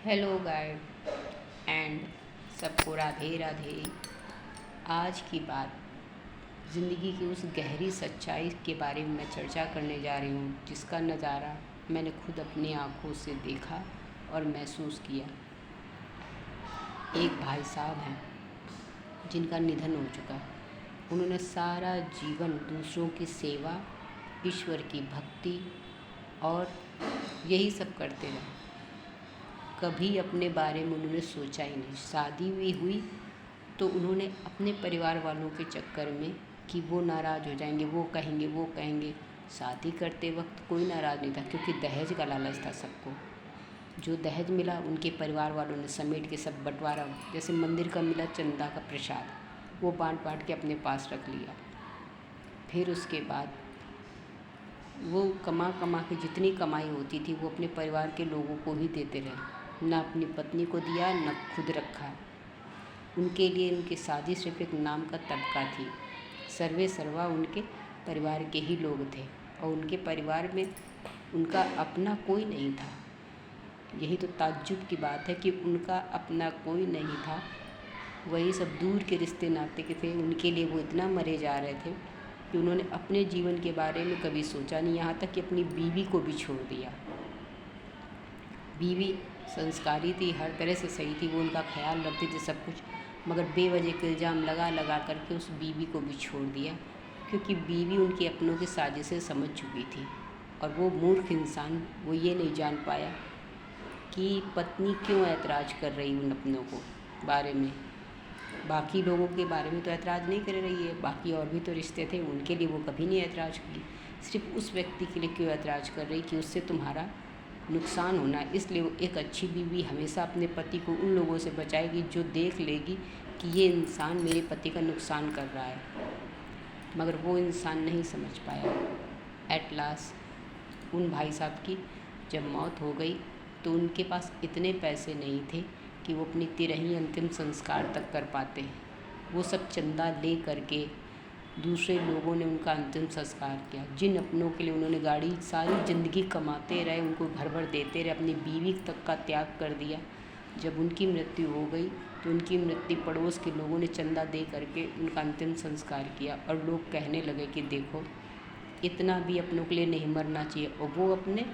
Hello guide and सबको राधे राधे। आज की बात ज़िंदगी की उस गहरी सच्चाई के बारे में मैं चर्चा करने जा रही हूँ जिसका नज़ारा मैंने खुद अपनी आँखों से देखा और महसूस किया। एक भाई साहब हैं जिनका निधन हो चुका है। उन्होंने सारा जीवन दूसरों की सेवा, ईश्वर की भक्ति और यही सब करते रहे। कभी अपने बारे में उन्होंने सोचा ही नहीं। शादी भी हुई तो उन्होंने अपने परिवार वालों के चक्कर में कि वो नाराज़ हो जाएंगे, वो कहेंगे। शादी करते वक्त कोई नाराज़ नहीं था क्योंकि दहेज का लालच था सबको। जो दहेज मिला उनके परिवार वालों ने समेट के सब बंटवारा। जैसे मंदिर का मिला चंदा का प्रसाद, वो बांट के अपने पास रख लिया। फिर उसके बाद वो कमा के जितनी कमाई होती थी वो अपने परिवार के लोगों को ही देते रहे। ना अपनी पत्नी को दिया, ना खुद रखा। उनके लिए उनकी शादी सिर्फ एक नाम का तबका थी। सर्वे सर्वा उनके परिवार के ही लोग थे और उनके परिवार में उनका अपना कोई नहीं था। यही तो ताज्जुब की बात है कि उनका अपना कोई नहीं था। वही सब दूर के रिश्ते नाते के थे। उनके लिए वो इतना मरे जा रहे थे कि उन्होंने अपने जीवन के बारे में कभी सोचा नहीं। यहाँ तक कि अपनी बीवी को भी छोड़ दिया। बीवी संस्कारी थी, हर तरह से सही थी, वो उनका ख्याल रखती थी सब कुछ, मगर बेवजह के इल्ज़ाम लगा करके उस बीवी को भी छोड़ दिया क्योंकि बीवी उनकी अपनों की साजिशें समझ चुकी थी। और वो मूर्ख इंसान वो ये नहीं जान पाया कि पत्नी क्यों ऐतराज़ कर रही उन अपनों को बारे में। बाकी लोगों के बारे में तो ऐतराज़ नहीं कर रही है, बाकी और भी तो रिश्ते थे, उनके लिए वो कभी नहीं ऐतराज़ की। सिर्फ उस व्यक्ति के लिए क्यों ऐतराज़ कर रही कि उससे तुम्हारा नुकसान होना। इसलिए वो एक अच्छी बीवी हमेशा अपने पति को उन लोगों से बचाएगी जो देख लेगी कि ये इंसान मेरे पति का नुकसान कर रहा है। मगर वो इंसान नहीं समझ पाया। एट लास्ट उन भाई साहब की जब मौत हो गई तो उनके पास इतने पैसे नहीं थे कि वो अपनी तिरही अंतिम संस्कार तक कर पाते। वो सब चंदा ले करके दूसरे लोगों ने उनका अंतिम संस्कार किया। जिन अपनों के लिए उन्होंने गाड़ी सारी ज़िंदगी कमाते रहे, उनको भर भर देते रहे, अपनी बीवी तक का त्याग कर दिया। जब उनकी मृत्यु हो गई तो उनकी मृत्यु पड़ोस के लोगों ने चंदा दे करके उनका अंतिम संस्कार किया। और लोग कहने लगे कि देखो इतना भी अपनों के लिए नहीं मरना चाहिए, और वो अपने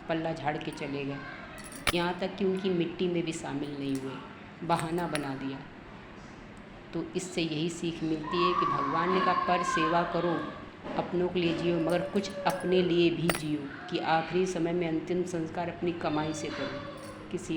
पल्ला झाड़ के चले गए। यहाँ तक कि उनकी मिट्टी में भी शामिल नहीं हुए, बहाना बना दिया। तो इससे यही सीख मिलती है कि भगवान ने कहा पर सेवा करो, अपनों के लिए जियो, मगर कुछ अपने लिए भी जियो कि आखिरी समय में अंतिम संस्कार अपनी कमाई से करो। किसी